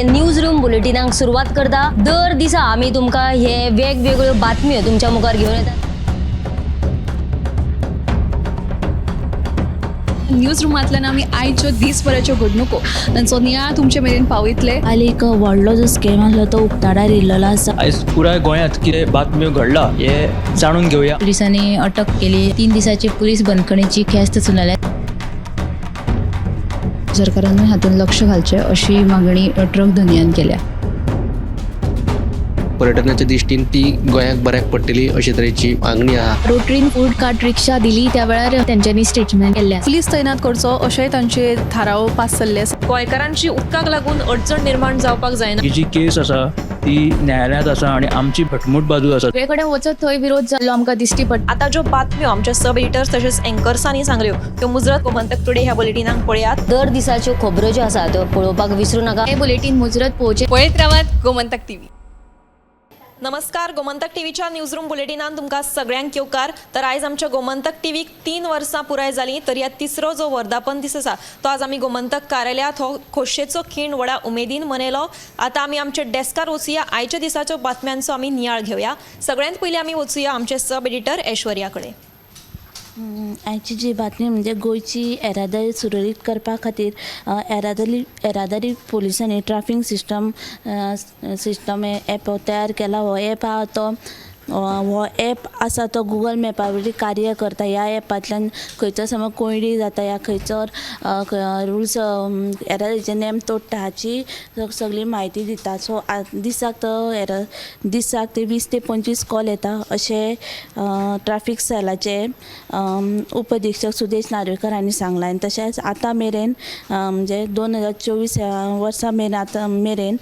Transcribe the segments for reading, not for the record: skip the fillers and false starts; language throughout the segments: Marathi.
न्यूज रूम बुलेटिनाक सुरुवात करता। दर दिसा आम्ही तुमका हे वेगवेगळ्यो बातम्यो तुमच्या मुखार घेऊन येतात। न्यूज रूमांतल्यान आमी आयच्यो दिसभराच्यो घडणुको तांचो नियाळ तुमचे मेरेन पावयतले। हालीं एक व्हडलो जो स्कॅम आसलो तो उक्ताडार येयल्लो आसा। आयज पुराय गोंयांत कितें बातम्यो घडला हे जाणून घेवया। पुलिसांनी अटक केली। 3 दिसाची पुलीस बंदखणीची ख्यास्त सुनायल्या। सरकारान हातूंत लक्ष घालचें अशी मागणी ट्रक धंद्यान केल्या। पर्यटनाच्या दृश्टीन ती गोंयाक बऱ्याक पडटली अशे तरेची मागणी आहा। रोटरीन फूड कार्ट रिक्षा दिली त्या वेळार त्यांच्यानी स्टेटमेंट केल्ले। पुलीस तैनात करचो अशें तांचे थाराव पास जाल्ले आसा। गोंयकारांची उदकाक लागून अडचण निर्माण जावपाक जायना। ही जी केस आसा ती न्यायालयांत आसा आणि आमची भटमूट बाजू आसा। सगळे कडेन वचत थंय विरोध जाल्लो आमकां दिश्टी पडटा। आता ज्यो बातम्यो आमच्या सब एडिटर्स तसेच अँकर्सांनी सांगल्यो त्यो मुजरत गोमंतक टुडे ह्या बुलेटिनाक पळयात। दर दिसाच्यो खबरो ज्यो आसा त्यो पळोवपाक विसरू नका। हे बुलेटिन मुजरत पळोवचे पळयत रावात गोमंतक टीव्ही। नमस्कार, गोमंतक टीव्हीच्या न्यूज रूम बुलेटिनान तुमकां सगळ्यांक येवकार। तर आयज आमच्या गोमंतक टीव्हीक 3 वर्सां पुराय जाली। तर ह्या तिसरो जो वर्धापन दीस आसा तो आज आमी गोमंतक कार्यालयात हो खोशेचो खीण व्हडा उमेदीन मनयलो। आता आमी आमच्या डेस्कार वचुया, आयच्या दिसाच्यो बातम्यांचो आमी नियाळ घेवया। सगळ्यांत पयलीं आमी वचुया आमचे सब एडिटर ऐश्वर्या कडेन। आयची जी बातमी म्हणजे गोंयची येरादारी सुरळीत करपा खातीर येरादारी पुलिसांनी ट्रॅफिक सिस्टम ॲप तयार केला। हो ॲप आसा तो गुगल मॅपा वरवीं कार्य करता। ह्या ॲपांतल्यान खंयचो समज कोयडी जाता या खंयचो रुल्स येरादारीचे नेम तोडटा हाची सगळी म्हायती दिता। सो दिसाक ते 20 ते 25 कॉल येता अशें ट्रॅफिक सेलाचे उपअधीक्षक सुदेश नार्वेकर हांणी सांगलां। आनी तशेंच आतां मेरेन म्हणजे 2024 वर्सा मेरेन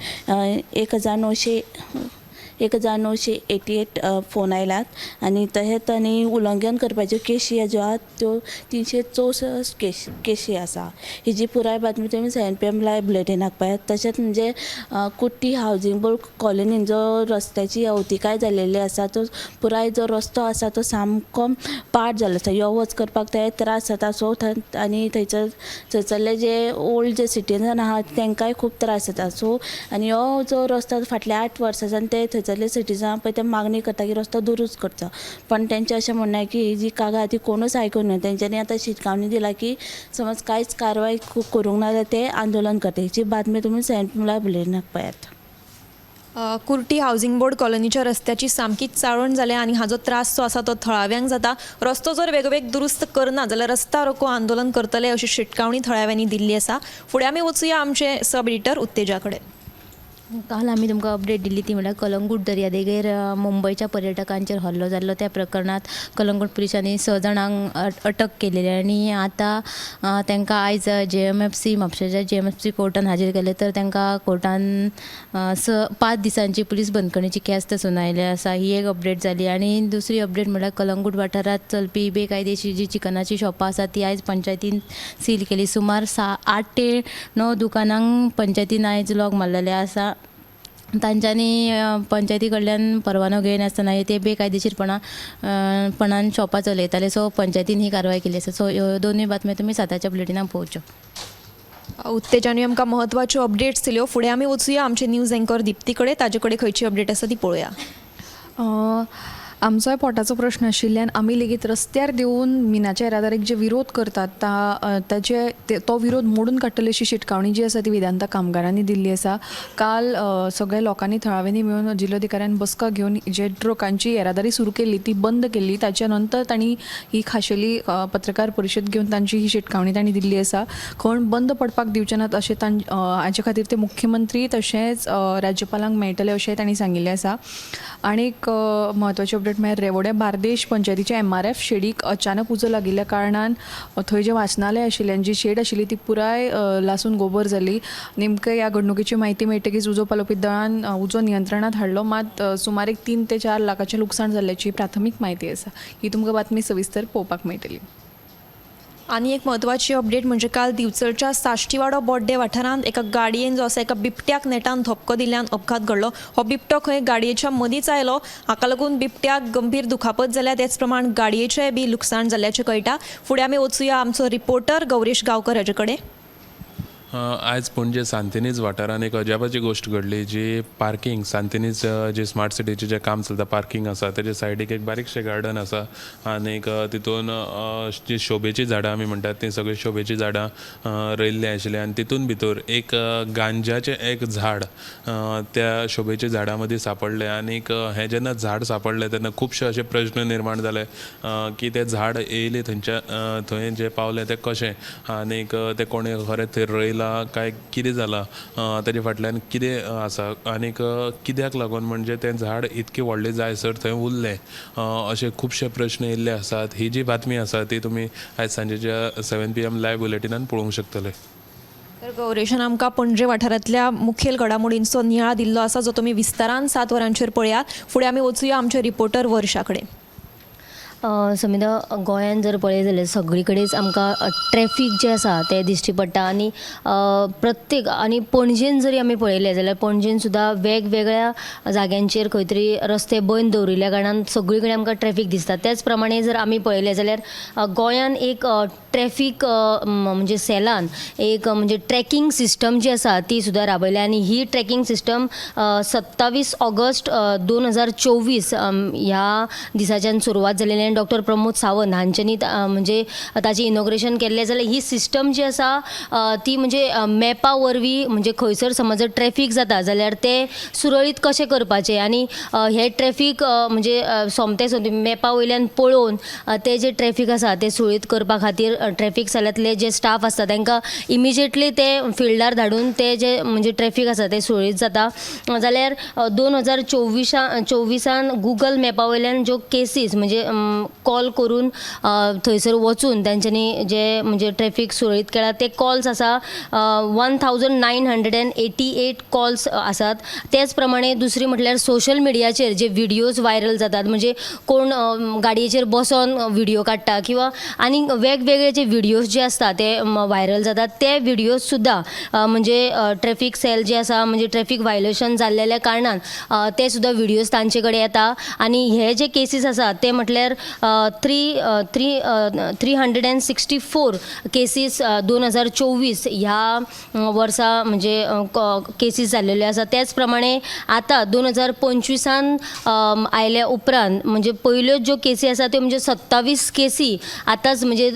1988 फोन आयल्यात आनी तशेंच आनी उल्लंघन करपाच्यो केशी ज्यो आहात त्यो 364 केशी आसा। ही जी पुराय बातमी तुमी 7 PM लायव्ह बुलेटिनाक पळयात। तशेंच म्हणजे कुट्टी हावजींग बोर्ड कॉलनीन जो रस्त्याची अवतिकाय जाल्लेली आसा तो पुराय जो रस्तो आसा तो सामको पाड जाल्लो आसा। यो वच करपाक ते त्रास जाता। सो आनी थंयसरले जे ओल्ड जे सिटीजन आहात तांकांय खूब त्रास जाता। सो आनी हो जो रस्तो फाटल्या 8 वर्सांच्यान ते थंयसरले सिटीजन पळय ते मागणी करता की रस्तो दुरूस्त करचो, पण तेंचें अशें म्हणणें की ही जी कागाळ ती कोणूच आयकूंक ना। तेंच्यांनी आतां शिटकावणी दिला की समज कांयच कारवाय करूंक ना जाल्यार ते आंदोलन करता। हिची बातमी तुमी 7 PM लायव्ह बुलेटिनाक पळयात। कुर्टी हावजींग बोर्ड कॉलनीच्या रस्त्याची सामकीच चाळण जाल्या आणि हाजो त्रास जो आसा तो थळाव्यांक जाता। रस्तो जर वेगवेग दुरुस्त करना जाल्यार रस्ता रोको आंदोलन करतले अशी शिटकावणी थळाव्यांनी दिल्ली आसा। फुडें आमी वचुया आमचे सब एडिटर उत्तेजा कडेन। काल आमी तुमकां अपडेट दिल्ली ती म्हळ्यार कलंगूट दर्यादेगेर मुंबयच्या पर्यटकांचेर हल्लो जाल्लो त्या प्रकरणात कलंगूट पुलिसांनी 6 जाणांक अटक केलेली आनी आतां तांकां आयज JMFC म्हापशेच्या JMFC कोर्टान हाजीर केले। तर तांकां कोर्टान 5 दिसांची पुलीस बंदखणीची ख्यास्त सुनायली आसा। ही एक अपडेट जाली। आनी दुसरी अपडेट म्हळ्यार कलंगूट वाठारांत चलपी बेकायदेशीर जी चिकनाची शॉपां आसा ती आयज पंचायतीन सील केली। सुमार 8 ते 9 दुकानांक पंचायतीन आयज लॉक मारलेले आसा। तांच्यांनी पंचायती कडल्यान परवानो घेनासतना ते बेकायदेशीरपणान शॉपां चलयताले। सो पंचायतीन ही कारवाय केली आसा। सो ह्यो दोनूय बातम्यो तुमी सदांच्या बुलेटिनाक पळोवच्यो। उत्तेजानी आमकां महत्वाच्यो अपडेट्स दिल्यो। फुडें आमी वचुया आमचे न्यूज अँकर दिप्ती कडेन, ताजे कडेन खंयची अपडेट आसा ती पळोवया। आमचोय पोटाचो प्रश्न आशिल्ल्यान आमी लेगीत रस्त्यार देऊन मिनाच्या येरादारीक जे विरोध करतात तो विरोध मोडून काडटली अशी शिटकावणी जी आसा ती वेदांता कामगारांनी दिल्ली आसा। काल सगळ्या लोकांनी थळाव्यांनी मेळून जिल्लोधिकाऱ्यान बसका घेवन जे ट्रकांची येरादारी सुरू केल्ली ती बंद केल्ली। ताच्या नंतर तांणी ही खाशेली पत्रकार परिशद घेवन तांची ही शिटकावणी तांणी दिल्ली आसा। खण बंद पडपाक दिवचे नात अशें हाचे खातीर ते मुख्यमंत्री तशेंच राज्यपालांक मेळटले अशें तांणी सांगिल्लें आसा। आनीक म्हत्वाची अपडेट म्हळ्यार रेवोड्या बार्देश पंचायतीचे MRF शेडीक अचानक उजो लागिल्ल्या कारणान थंय जे वाचनालय आशिल्लें जी शेड आशिल्ली ती पुराय लासून गोबर जाली। नेमके ह्या घडणुकेची म्हायती मेळटकीच उजो पालोवपी दळान उजो नियंत्रणात हाडलो, मात सुमार 3 ते 4 लाखाचें लुकसाण जाल्ल्याची प्राथमीक म्हायती आसा। ही तुमकां बातमी सविस्तर पळोवपाक मेळटली। आणि एक महत्वाची अपडेट म्हणजे काल दिवचलच्या साश्टीवाडो बोड्डे वाठारांत एका गाडयेन जो आसा एका बिबट्याक नेटान धपको दिल्ल्यान अपघात घडलो। हो बिबटो खंय गाडयेच्या मदींच आयलो, हाका लागून बिबट्याक गंभीर दुखापत जाल्या। तेच प्रमाण गाडयेचें बी लुकसाण जाल्ल्याचें कळटा। फुडें आमी वचुया आमचो रिपोर्टर गौरीश गांवकर हाजे कडेन। आयज पणजे सांतिनीज वाठारान एक अजापाची गोश्ट घडली जी पार्किंग सांतिनीज जे स्मार्ट सिटीचें जें काम चलता पार्किंग आसा तेजे सायडीक एक बारीकशें गार्डन आसा आनीक तितून जी शोभेची झाडां आमी म्हणटात ती सगळी शोभेची झाडां रोयल्ली आशिल्ली आनी तितून भितर एक गांजाचें एक झाड त्या शोभेच्या झाडां मदीं सापडलें आनीक हें जेन्ना झाड सापडलें तेन्ना खुबशे अशे प्रश्न निर्माण जाले की तें झाड येयलें थंय जें पावलें तें कशें आनीक तें कोणें खरें थंय रोयलां काय कितें जालां ताजे फाटल्यान कितें आसा आनीक कित्याक लागून म्हणजे तें झाड इतकें व्हडलें जायसर थंय उरलें अशे खुबशे प्रश्न येयल्ले आसात. ही जी बातमी आसा ती तुमी आयज सांजेच्या 7 PM लायव्ह बुलेटिनान पळोवंक शकतले. तर गौरेशान आमकां पणजे वाठारांतल्या मुखेल घडामोडींचो नियाळ दिल्लो आसा जो तुमी विस्तारान 7 वरांचेर पळयात. फुडें आमी वचुया आमचे रिपोर्टर वर्षा कडेन. समिधा गोंयान जर पळयत जाल्यार सगळी कडेच आमकां ट्रॅफीक जें आसा तें दिश्टी पडटा आनी प्रत्येक आनी पणजेन जरी आमी पळयलें जाल्यार पणजेन सुद्दां वेगवेगळ्या जाग्यांचेर खंय तरी रस्ते बंद दवरिल्ल्या कारणान सगळी कडेन आमकां ट्रॅफीक दिसता. त्याच प्रमाणे जर आमी पळयलें जाल्यार गोंयान एक ट्रॅफीक म्हणजे सेलान एक म्हणजे ट्रॅकिंग सिस्टम जी आसा ती सुद्दां राबयल्या आनी ही ट्रॅकिंग सिस्टम 27 ऑगस्ट 2024 ह्या दिसाच्यान सुरवात जालेली. डॉक्टर प्रमोद सावंत हांच्यांनी म्हणजे ताची इनॉग्रेशन केल्लें जाल्यार ही सिस्टम जी आसा ती म्हणजे मॅपा वरवीं म्हणजे खंयसर समज जर ट्रॅफीक जाता जाल्यार ते सुरळीत कशें करपाचें आनी हे ट्रॅफीक म्हणजे सोमते मॅपा वयल्यान पळोवन ते जे ट्रॅफीक आसा ते सुरळीत करपा खातीर ट्रॅफीक सेलांतले जे स्टाफ आसता तांकां इमिजिएटली ते फिल्डार धाडून ते जे म्हणजे ट्रॅफीक आसा ते सुरळीत जाता. जाल्यार 2024 गुगल मॅपा वयल्यान ज्यो केसीस म्हणजे कॉल करून थंयसर वचून तांच्यांनी जे म्हणजे ट्रॅफीक सुरळीत केला ते कॉल्स आसा 1988 कॉल्स आसात. त्याच प्रमाणे दुसरी म्हटल्यार सोशल मिडियाचेर जे व्हिडियोज व्हायरल जातात म्हणजे कोण गाडयेचेर बसोन व्हिडियो काडटा किंवा आनी वेगवेगळे जे व्हिडियोज जे आसता ते व्हायरल जातात ते व्हिडियोज सुद्दां म्हणजे ट्रॅफीक सेल जे आसा म्हणजे ट्रॅफीक व्हायलेशन जाल्लेल्या कारणान ते सुद्दां व्हिडियोज तांचे कडेन येता आनी हे जे केसीस आसा ते म्हटल्यार 364 केसीस 2024 ह्या वर्सा म्हणजे केसीस जाल्लेल्यो आसा. त्याच प्रमाणे आतां 2025 आयल्या उपरांत म्हणजे पयल्यो ज्यो केसी आसा त्यो म्हणजे 27 केसी आतांच म्हणजे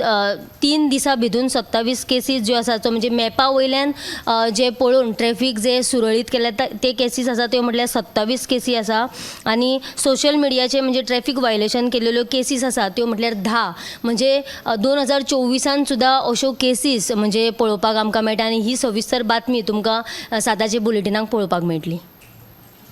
3 दिसां भितून 27 केसीस ज्यो आसा तो म्हणजे मॅपा वयल्यान जे पळोवन ट्रॅफीक जे सुरळीत केल्या ते केसीस आसा त्यो म्हटल्यार 27 केसी आसा आनी सोशल मिडियाचे म्हणजे ट्रॅफीक व्हायलेशन केलेल्यो केसीस आसा त्यो म्हटल्यार 10 म्हणजे 2024 सुद्दां अश्यो केसीस म्हणजे पळोवपाक आमकां मेळटा आनी ही सविस्तर बातमी तुमकां साताचे बुलेटिनाक पळोवपाक मेळटली.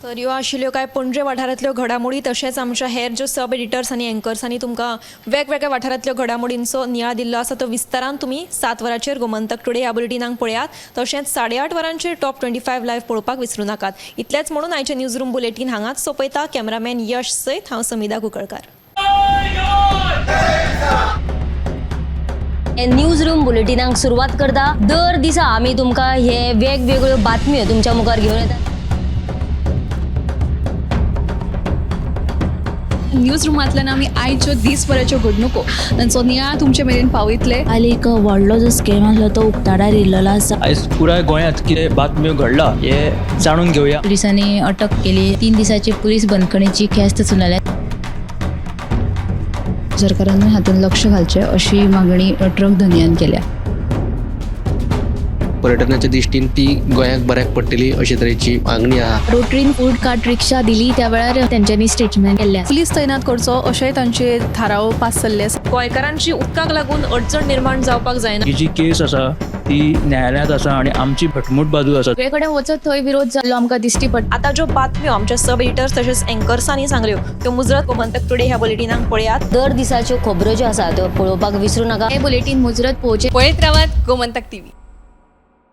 तर ह्यो आशिल्ल्यो कांय पणजे वाठारांतल्यो घडामोडी तशेंच आमच्या हेर ज्यो सब एडिटर्स आनी एंकर्सांनी तुमकां वेगवेगळ्या वाठारांतल्यो घडामोडींचो नियाळ दिल्लो आसा तो विस्तारान तुमी 7 वरांचेर गोमंतक टुडे ह्या बुलेटिनाक पळयात. तशेंच 8:30 वरांचेर टॉप 25 लायव्ह पळोवपाक विसरूं नाकात. इतलेंच म्हणून आयचें न्यूज रूम बुलेटीन हांगाच सोंपयता. कॅमेरामॅन यश सयत हांव समिधा कुंकळकार. न्यूज रूम बुलेटिनाक सुरवात करता. दर दिसा आमी तुमकां हे वेगवेगळ्यो बातम्यो तुमच्या मुखार घेवन येतात. न्यूज रुमांतल्यान आमी आयच्यो दिसभराच्यो घडणुको तांचो नियाळ तुमचे मेरेन पावयतले. आनी एक व्हडलो जो स्कॅम आसलो तो उक्ताडार येयल्लो आसा. आयज पुराय गोंयांत कितें बातम्यो घडला हे जाणून घेवया. पुलिसांनी अटक केली. 3 दिसाची पुलीस बंदखणीची ख्यास्त चलयल्या. सरकारान हातूंत लक्ष घालचें अशी मागणी ट्रक धन्यान केल्या. पर्यटनाच्या दिश्टीन ती गोंयाक बऱ्याक पडटली अशे तरेची मागणी आहा. रोटरीन फूड कार्ट रिक्षा दिली त्या वेळार तेंच्यांनी स्टेटमेंट केल्लें. पुलीस तैनात करचो अशेंय तांचे थाराव पास जाल्ले आसा. गोंयकारांची उदकाक लागून अडचण निर्माण जावपाक जायना. ही जी केस आसा ती न्यायालयांत आसा आनी आमची भटमूट बाजू आसा. सगळे कडेन वचत थंय विरोध जाल्लो आमकां दिश्टी पडटा. आता ज्यो बातम्यो आमच्या सब एडिटर्स तशेंच एंकर्सांनी सांगल्यो त्यो मुजरत गोमंतक टुडे ह्या बुलेटिनाक पळयात. दर दिसाच्यो खबरो ज्यो आसा त्यो पळोवपाक विसरूं नाका. हे बुलेटीन मुजरत पळोवचें. पळयत रावात गोमंतक टीव्ही.